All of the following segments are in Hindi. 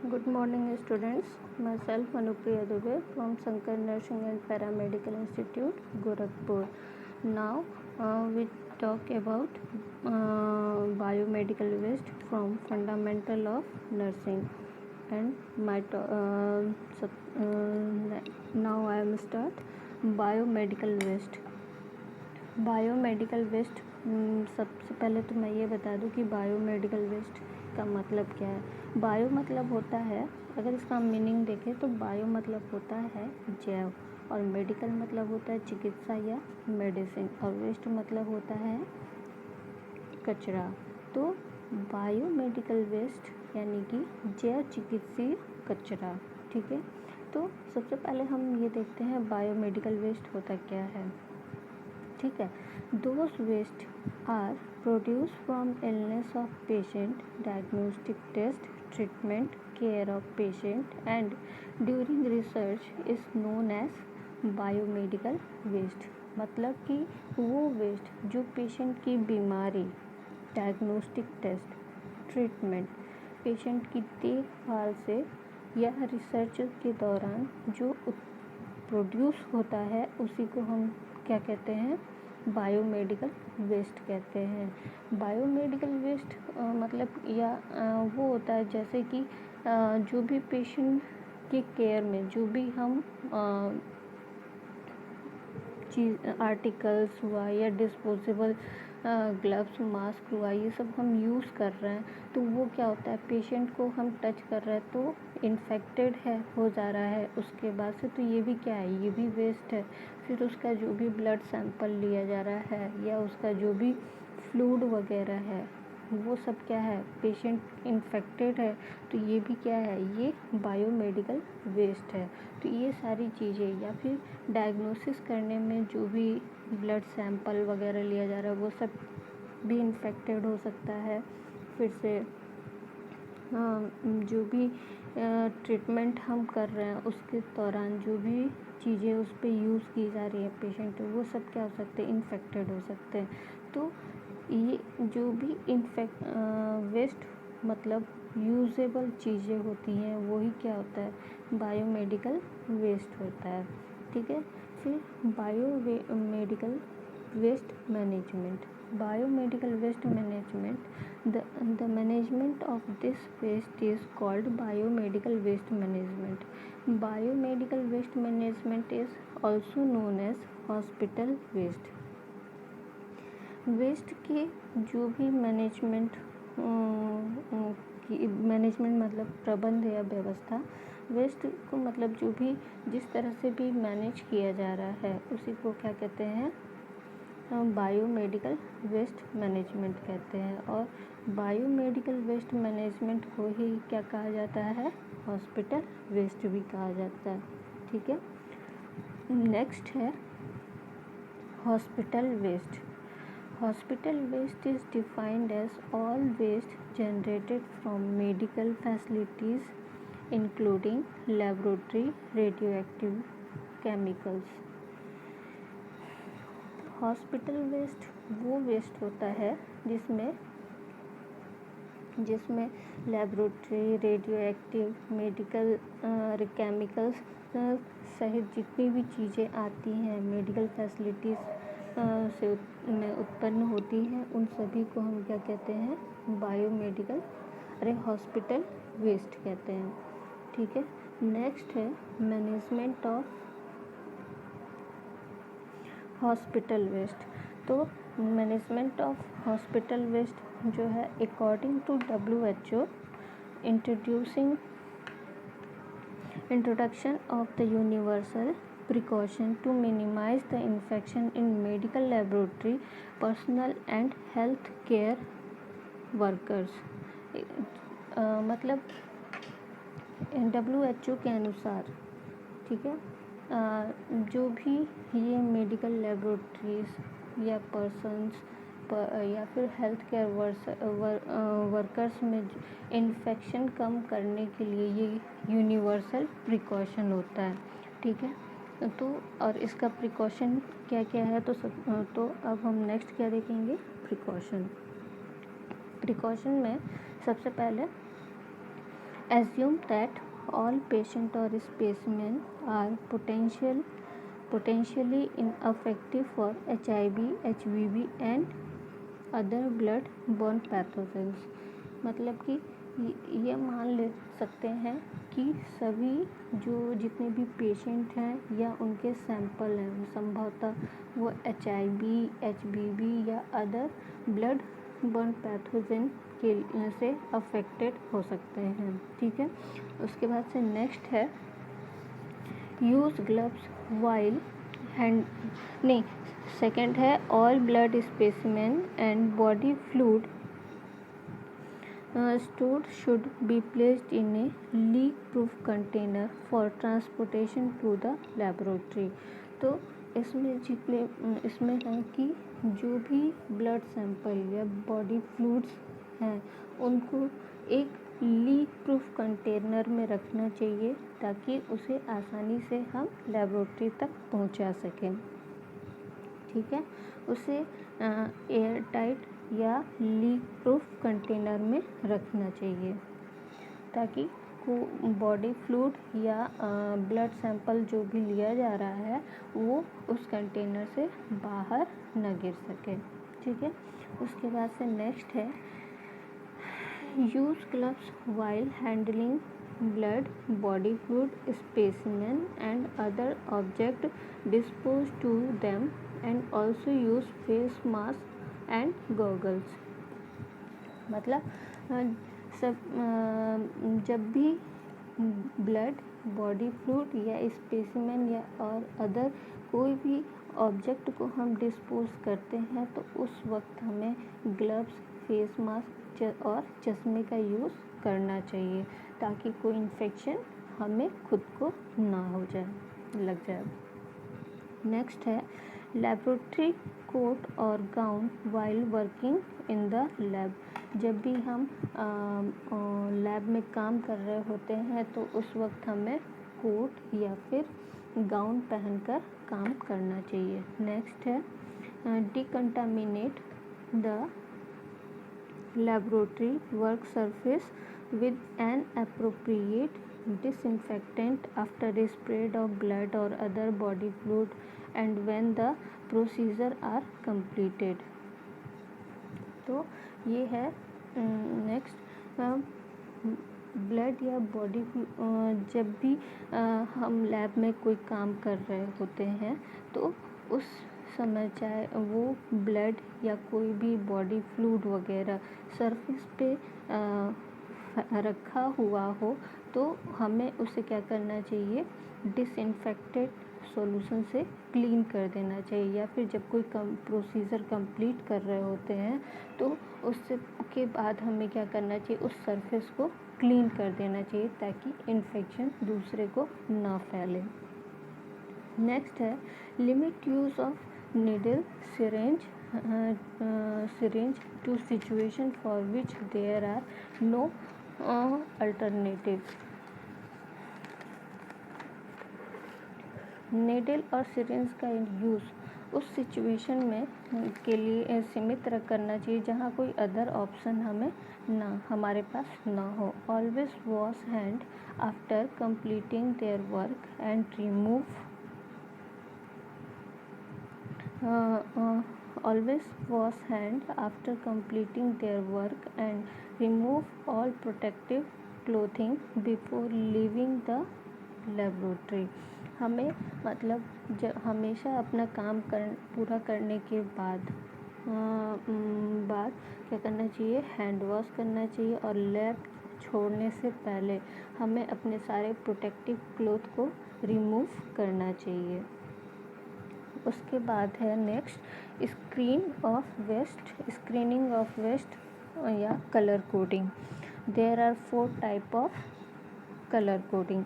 Good morning, students. Myself Anupriya Dubey from Sankar Nursing and Paramedical Institute, Gorakhpur. Now we talk about biomedical waste from fundamental of nursing. And now I am start biomedical waste. Biomedical waste सबसे पहले तो मैं ये बता दूं कि बायोमेडिकल वेस्ट का मतलब क्या है। बायो मतलब होता है, अगर इसका मीनिंग देखें तो बायो मतलब होता है जैव, और मेडिकल मतलब होता है चिकित्सा या मेडिसिन, और वेस्ट मतलब होता है कचरा। तो बायोमेडिकल वेस्ट यानी कि जैव चिकित्सीय कचरा। ठीक है, तो सबसे पहले हम ये देखते हैं बायोमेडिकल वेस्ट होता क्या है। ठीक है, those waste are produce from illness of patient, diagnostic test, treatment, care of patient and during research is known as biomedical waste. मतलब कि वो वेस्ट जो पेशेंट की बीमारी, डायग्नोस्टिक टेस्ट, ट्रीटमेंट, पेशेंट की देखभाल से या रिसर्च के दौरान जो प्रोड्यूस होता है उसी को हम क्या कहते हैं, बायोमेडिकल वेस्ट कहते हैं। बायोमेडिकल वेस्ट मतलब या वो होता है जैसे कि जो भी पेशेंट के केयर में जो भी हम चीज़ आर्टिकल्स हुआ या डिस्पोजेबल ग्लव्स, मास्क हुआ, ये सब हम यूज़ कर रहे हैं, तो वो क्या होता है, पेशेंट को हम टच कर रहे हैं तो इन्फेक्टेड है हो जा रहा है उसके बाद से, तो ये भी क्या है, ये भी वेस्ट है। फिर उसका जो भी ब्लड सैंपल लिया जा रहा है या उसका जो भी फ्लूइड वगैरह है वो सब क्या है, पेशेंट इन्फेक्टेड है तो ये भी क्या है, ये बायोमेडिकल वेस्ट है। तो ये सारी चीज़ें, या फिर डायग्नोसिस करने में जो भी ब्लड सैंपल वगैरह लिया जा रहा है वो सब भी इन्फेक्टेड हो सकता है। फिर से जो भी ट्रीटमेंट हम कर रहे हैं उसके दौरान जो भी चीज़ें उस पर यूज़ की जा रही है पेशेंट, वो सब क्या हो सकते हैं, इन्फेक्टेड हो सकते हैं। तो ये जो भी वेस्ट मतलब यूजेबल चीज़ें होती हैं वही क्या होता है, बायोमेडिकल वेस्ट होता है। ठीक है, फिर biomedical waste management. Biomedical waste management, the management of this waste is called biomedical waste management. Biomedical waste management is also known as hospital waste. Waste के जो भी मैनेजमेंट मतलब प्रबंध या व्यवस्था, वेस्ट को मतलब जो भी जिस तरह से भी मैनेज किया जा रहा है उसी को क्या कहते हैं, बायोमेडिकल वेस्ट मैनेजमेंट कहते हैं। और बायोमेडिकल वेस्ट मैनेजमेंट को ही क्या कहा जाता है, हॉस्पिटल वेस्ट भी कहा जाता है। ठीक है, नेक्स्ट है hospital waste. Hospital waste is defined as all waste generated from medical facilities including laboratory radioactive chemicals. Hospital waste वो वेस्ट होता है जिसमें लेबोरेटरी रेडियोएक्टिव मेडिकल केमिकल्स सहित जितनी भी चीज़ें आती हैं मेडिकल फैसिलिटीज़ से में उत्पन्न होती हैं उन सभी को हम क्या कहते हैं, हॉस्पिटल वेस्ट कहते हैं। ठीक है, नेक्स्ट है मैनेजमेंट ऑफ हॉस्पिटल वेस्ट। तो मैनेजमेंट ऑफ हॉस्पिटल वेस्ट जो है, according to WHO, introduction of the universal precaution to minimize the infection in medical laboratory personnel and health care workers। मतलब WHO के अनुसार, ठीक है, जो भी ये मेडिकल लेबोरेटरीज या पर्सन्स या फिर हेल्थ केयर वर्कर्स में इन्फेक्शन कम करने के लिए ये यूनिवर्सल प्रिकॉशन होता है। ठीक है, तो और इसका प्रिकॉशन क्या क्या है, तो अब हम नेक्स्ट क्या देखेंगे, प्रिकॉशन में सबसे पहले Assume that all patient or specimen are potentially ineffective for HIV, HBV and other blood born pathogens. मतलब कि ये मान ले सकते हैं कि सभी जितने भी पेशेंट हैं या उनके सैंपल हैं संभवतः वो HIV, HBV या अदर ब्लड बॉर्न पैथोजन के से अफेक्टेड हो सकते हैं। ठीक है, उसके बाद से नेक्स्ट है यूज़ ग्लव्स वाइल सेकेंड है all blood specimen and body fluid stored should be placed in a leak proof container for transportation to the laboratory। तो इसमें है कि जो भी ब्लड सैंपल या बॉडी फ्लूइड्स हैं उनको एक लीक प्रूफ कंटेनर में रखना चाहिए ताकि उसे आसानी से हम लेबोरेटरी तक पहुंचा सकें। ठीक है, उसे एयर टाइट या लीक प्रूफ कंटेनर में रखना चाहिए ताकि बॉडी फ्लूइड या ब्लड सैंपल जो भी लिया जा रहा है वो उस कंटेनर से बाहर न गिर सके। ठीक है, उसके बाद से नेक्स्ट है use gloves while handling blood, body fluid, specimen and other object disposed to them and also use face mask and goggles। मतलब जब भी ब्लड, बॉडी फ्लूइड या स्पेसिमेन या और अदर कोई भी ऑब्जेक्ट को हम डिस्पोज करते हैं तो उस वक्त हमें ग्लव्स, फेस मास्क और चश्मे का यूज़ करना चाहिए ताकि कोई इन्फेक्शन हमें खुद को ना लग जाए। नेक्स्ट है लेबोरेटरी कोट और gown while working in the lab. जब भी हम लैब में काम कर रहे होते हैं तो उस वक्त हमें कोट या फिर गाउन पहनकर काम करना चाहिए। नेक्स्ट है decontaminate the laboratory work surface with an appropriate disinfectant after a spread of blood or other body fluid and when the procedure are completed। तो ये है नेक्स्ट ब्लड या बॉडी जब भी हम लैब में कोई काम कर रहे होते हैं तो उस समय चाहे वो ब्लड या कोई भी बॉडी फ्लूइड वगैरह सरफेस पे रखा हुआ हो तो हमें उसे क्या करना चाहिए, डिसइंफेक्टेड सॉल्यूशन से क्लीन कर देना चाहिए। या फिर जब कोई प्रोसीजर कंप्लीट कर रहे होते हैं तो उससे के बाद हमें क्या करना चाहिए, उस सरफेस को क्लीन कर देना चाहिए ताकि इन्फेक्शन दूसरे को ना फैले। नेक्स्ट है limit use of needle, syringe to situation for which there are no alternatives। needle और syringe का यूज़ उस सिचुएशन में के लिए सीमित करना चाहिए जहाँ कोई अदर ऑप्शन हमारे पास ना हो। Always wash hand after completing their work and remove always wash hand after completing their work and remove all protective clothing before leaving the laboratory। हमें मतलब हमेशा अपना काम पूरा करने के बाद क्या करना चाहिए, हैंड वॉश करना चाहिए और लैब छोड़ने से पहले हमें अपने सारे प्रोटेक्टिव क्लोथ को रिमूव करना चाहिए। उसके बाद है नेक्स्ट स्क्रीनिंग ऑफ वेस्ट या colour coding. There are 4 type of colour coding.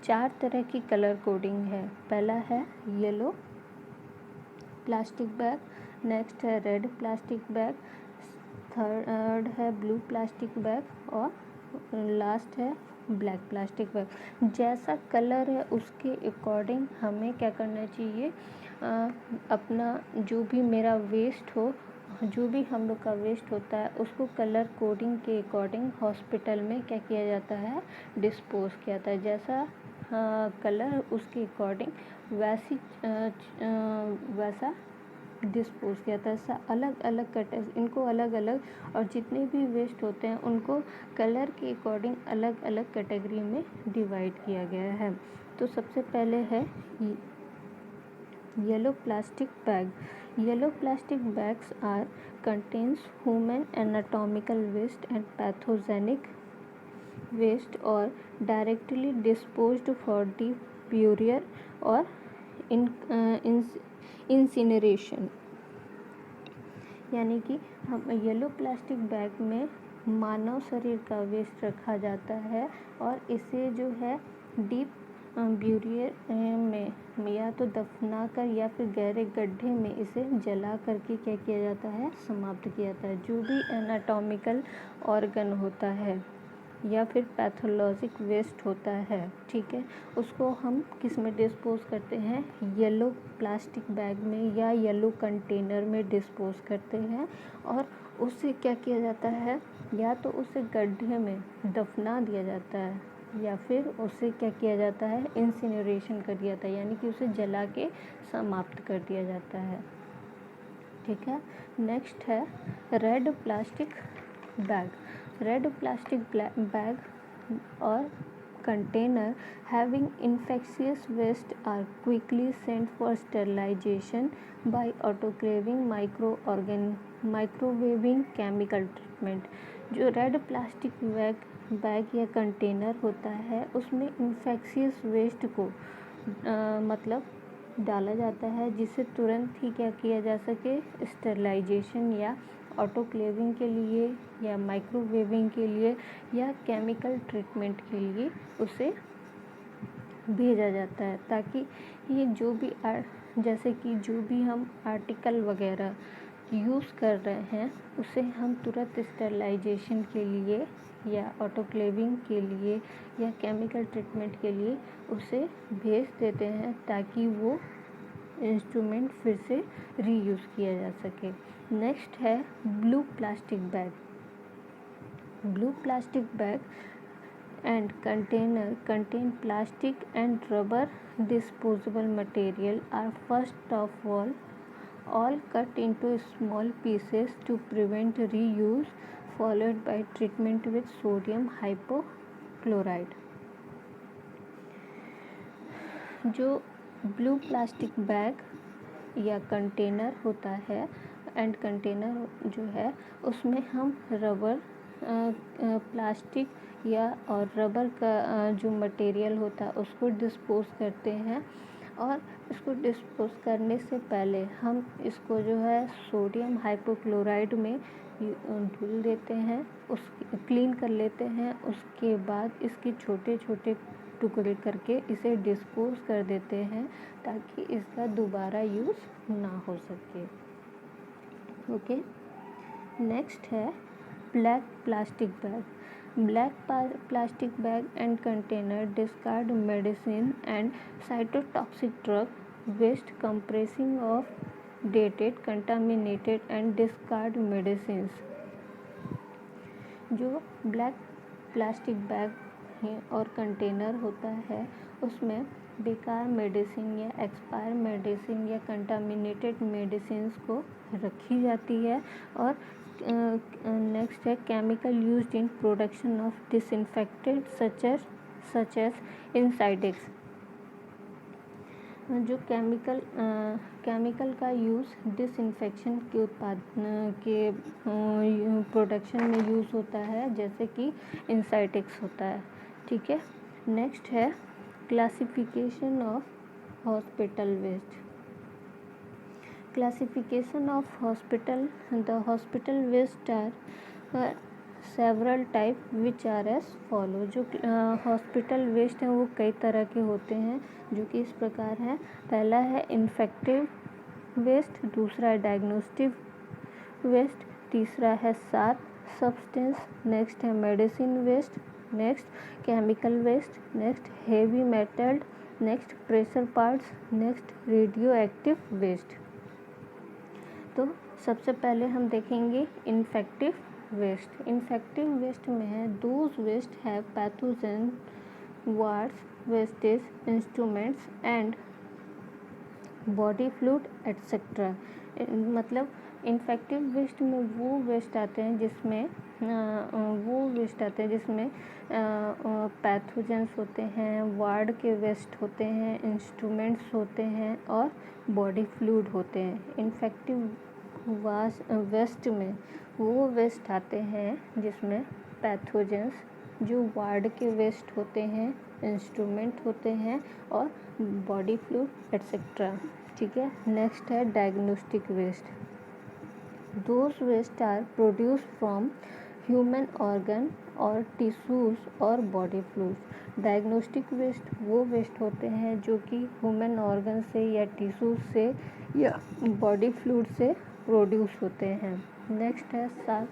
4 तरह की कलर कोडिंग है। पहला है येलो प्लास्टिक बैग, नेक्स्ट है रेड प्लास्टिक बैग, थर्ड है ब्लू प्लास्टिक बैग और लास्ट है ब्लैक प्लास्टिक बैग। जैसा कलर है उसके अकॉर्डिंग हमें क्या करना चाहिए, अपना जो भी मेरा वेस्ट हो जो भी हम लोग का वेस्ट होता है उसको कलर कोडिंग के अकॉर्डिंग हॉस्पिटल में क्या किया जाता है, डिस्पोज किया जाता है। जैसा कलर उसके अकॉर्डिंग वैसा डिस्पोज किया जाता है। ऐसा अलग अलग इनको अलग अलग, और जितने भी वेस्ट होते हैं उनको कलर के अकॉर्डिंग अलग अलग कैटेगरी में डिवाइड किया गया है। तो सबसे पहले है yellow plastic bag. Yellow plastic bags are contains human anatomical waste and pathogenic waste or directly disposed for the burial or incineration। यानी कि हम येलो प्लास्टिक बैग में मानव शरीर का वेस्ट रखा जाता है और इसे जो है डीप ब्यूरियर में या तो दफना कर या फिर गहरे गड्ढे में इसे जला करके क्या किया जाता है, समाप्त किया जाता है। जो भी एनाटॉमिकल ऑर्गन होता है या फिर पैथोलॉजिक वेस्ट होता है, ठीक है, उसको हम किस में डिस्पोज करते हैं, येलो प्लास्टिक बैग में या येलो कंटेनर में डिस्पोज करते हैं। और उसे क्या किया जाता है, या तो उसे गड्ढे में दफना दिया जाता है या फिर उसे क्या किया जाता है, इंसिनरेशन कर दिया जाता है, यानी कि उसे जला के समाप्त कर दिया जाता है। ठीक है, नेक्स्ट है red plastic bag. Red plastic bag और container having infectious waste are quickly sent for sterilization by autoclaving, microwaving, chemical treatment। जो रेड प्लास्टिक बैग या कंटेनर होता है उसमें इन्फेक्शियस वेस्ट को मतलब डाला जाता है, जिसे तुरंत ही क्या किया जा सके, स्टेरिलाइजेशन या ऑटोक्लेविंग के लिए या माइक्रोवेविंग के लिए या केमिकल ट्रीटमेंट के लिए उसे भेजा जाता है, ताकि ये जो भी जैसे कि जो भी हम आर्टिकल वगैरह यूज़ कर रहे हैं उसे हम तुरंत स्टेरिलाइजेशन के लिए या ऑटोक्लेविंग के लिए या केमिकल ट्रीटमेंट के लिए उसे भेज देते हैं, ताकि वो इंस्ट्रूमेंट फिर से रीयूज़ किया जा सके। नेक्स्ट है blue plastic bag. Blue plastic bag and container contain plastic and rubber disposable material are first of all cut into small pieces to prevent reuse, followed by treatment with sodium hypochlorite। जो ब्लू प्लास्टिक बैग या कंटेनर होता है एंड कंटेनर जो है उसमें हम रबर प्लास्टिक या और रबर का जो मटेरियल होता है उसको डिस्पोज करते हैं। और इसको डिस्पोज करने से पहले हम इसको जो है सोडियम हाइपोक्लोराइड में धुल देते हैं, उस क्लीन कर लेते हैं। उसके बाद इसके छोटे छोटे टुकड़े करके इसे डिस्पोज कर देते हैं, ताकि इसका दोबारा यूज़ ना हो सके। ओके, नेक्स्ट है black plastic bag. Black plastic bag and container discard medicine and cytotoxic drug waste comprising of dated, contaminated and discard medicines। जो ब्लैक प्लास्टिक बैग और कंटेनर होता है उसमें बेकार मेडिसिन या एक्सपायर मेडिसिन या कंटामिनेटेड मेडिसिन्स को रखी जाती है। और नेक्स्ट है chemical used in production of disinfectant such as insecticides. जो केमिकल का यूज़ डिसइंफेक्शन के उत्पादन के प्रोडक्शन में यूज़ होता है, जैसे कि इंसाइटेक्स होता है। ठीक है, नेक्स्ट है classification of hospital waste. Classification of hospital, the hospital waste are several type which are as follow। जो हॉस्पिटल वेस्ट हैं वो कई तरह के होते हैं, जो कि इस प्रकार हैं। पहला है इन्फेक्टिव वेस्ट, दूसरा है डायग्नोस्टिक वेस्ट, तीसरा है सात सब्सटेंस, नेक्स्ट है medicine waste, next chemical waste, next heavy metal, next pressure parts, next radioactive waste. तो सबसे पहले हम देखेंगे इन्फेक्टिव वेस्ट। इन्फेक्टिव वेस्ट में है those waste have pathogen wards wastage instruments and body fluid etcetera. मतलब इन्फेक्टिव वेस्ट में वो वेस्ट आते हैं जिसमें पैथोजेंस होते हैं, वार्ड के वेस्ट होते हैं, इंस्ट्रूमेंट्स होते हैं और बॉडी फ्लूइड होते हैं। इन्फेक्टिव वेस्ट में वो वेस्ट आते हैं जिसमें पैथोजेंस, जो वार्ड के वेस्ट होते हैं, इंस्ट्रूमेंट होते हैं और बॉडी फ्लूइड एट्सेट्रा। ठीक है। नेक्स्ट है diagnostic waste. Those waste are produce from human organ और टिश्यूज और बॉडी फ्लूइड्स। डायग्नोस्टिक वेस्ट वो वेस्ट होते हैं जो कि ह्यूमन ऑर्गन से या टिश्यूज से या बॉडी फ्लूइड से प्रोड्यूस होते हैं। नेक्स्ट है sharp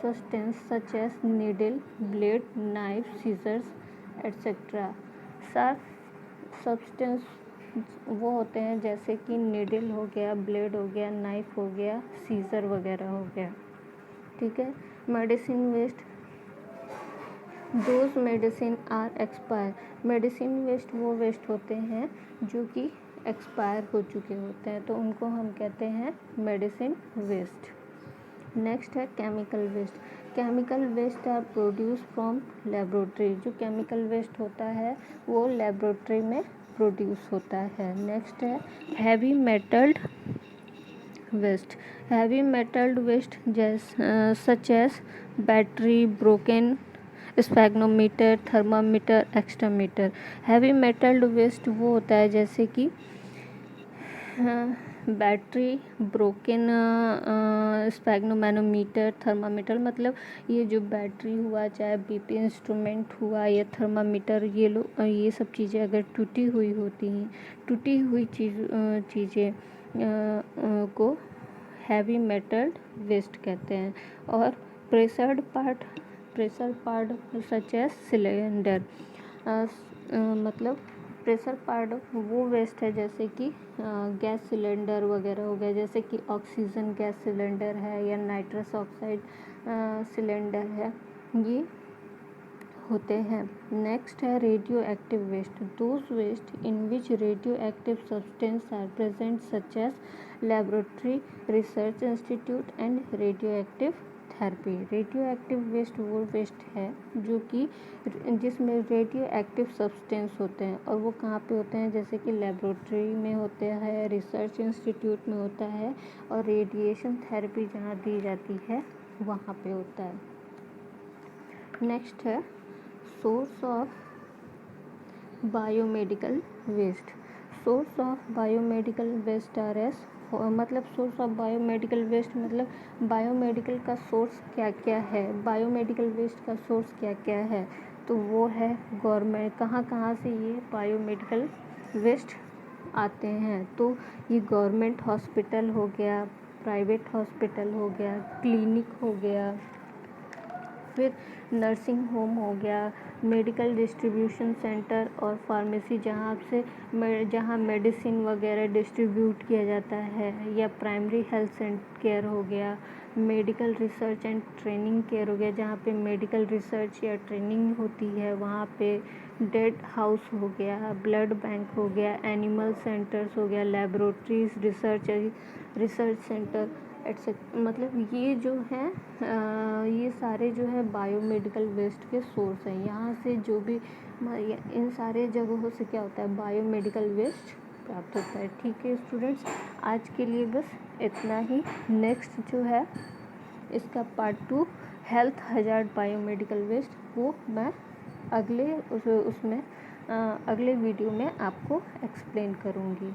substance such as needle, blade, knife, scissors etcetera. Sharp substance वो होते हैं जैसे कि नीडल हो गया, ब्लेड हो गया, नाइफ हो गया, सीजर वगैरह हो गया। ठीक है। Medicine waste, those medicine are expire. Medicine waste वो वेस्ट होते हैं जो कि एक्सपायर हो चुके होते हैं, तो उनको हम कहते हैं मेडिसिन वेस्ट। नेक्स्ट है chemical waste. Chemical waste are produce from laboratory. जो केमिकल वेस्ट होता है वो लेबोरेटरी में प्रोड्यूस होता है। नेक्स्ट है heavy metalled waste. Heavy metalled waste such as battery, broken sphygmomanometer, thermometer, extrameter. Heavy metalled waste वो होता है जैसे कि बैटरी, ब्रोकन स्पैग्नोमैनोमीटर, थर्मामीटर। मतलब ये जो बैटरी हुआ, चाहे बीपी इंस्ट्रूमेंट हुआ या थर्मामीटर, ये सब चीज़ें अगर टूटी हुई होती हैं, टूटी हुई चीज़ें को हैवी मेटल वेस्ट कहते हैं। और pressure part such as cylinder. मतलब प्रेशर पार्ट वो वेस्ट है जैसे कि गैस सिलेंडर वगैरह हो गया, जैसे कि ऑक्सीजन गैस सिलेंडर है या नाइट्रस ऑक्साइड सिलेंडर है, ये होते हैं। नेक्स्ट है radioactive waste. Those waste in which radioactive substance are present such as laboratory, research institute and radioactive therapy. Radioactive waste वो वेस्ट है जो कि जिसमें रेडियो एक्टिव सब्सटेंस होते हैं, और वो कहाँ पे होते हैं, जैसे कि लेबोरेटरी में होते हैं, रिसर्च इंस्टीट्यूट में होता है, और रेडिएशन थेरेपी जहाँ दी जाती है वहाँ पे होता है। नेक्स्ट है source of biomedical waste. Source of biomedical waste are as, मतलब सोर्स ऑफ बायोमेडिकल वेस्ट मतलब बायोमेडिकल का सोर्स क्या क्या है, बायोमेडिकल वेस्ट का सोर्स क्या क्या है, तो वो है गवर्नमेंट। कहाँ से ये बायोमेडिकल वेस्ट आते हैं, तो ये गवर्नमेंट हॉस्पिटल हो गया, प्राइवेट हॉस्पिटल हो गया, क्लिनिक हो गया, फिर नर्सिंग होम हो गया, मेडिकल डिस्ट्रीब्यूशन सेंटर और फार्मेसी जहाँ मेडिसिन वगैरह डिस्ट्रीब्यूट किया जाता है, या प्राइमरी हेल्थ केयर हो गया, medical research and training care हो गया, जहाँ पे मेडिकल रिसर्च या ट्रेनिंग होती है, वहाँ पे डेड हाउस हो गया, ब्लड बैंक हो गया, एनिमल सेंटर्स हो गया, लेबोरेटरीज, रिसर्च सेंटर एटसेट्रा। मतलब ये जो है ये सारे जो है बायोमेडिकल वेस्ट के सोर्स हैं। यहाँ से जो भी इन सारे जगहों से क्या होता है, बायोमेडिकल वेस्ट प्राप्त होता है। ठीक है स्टूडेंट्स, आज के लिए बस इतना ही। नेक्स्ट जो है इसका part 2 health hazard biomedical waste, वो मैं अगले वीडियो में आपको एक्सप्लेन करूँगी।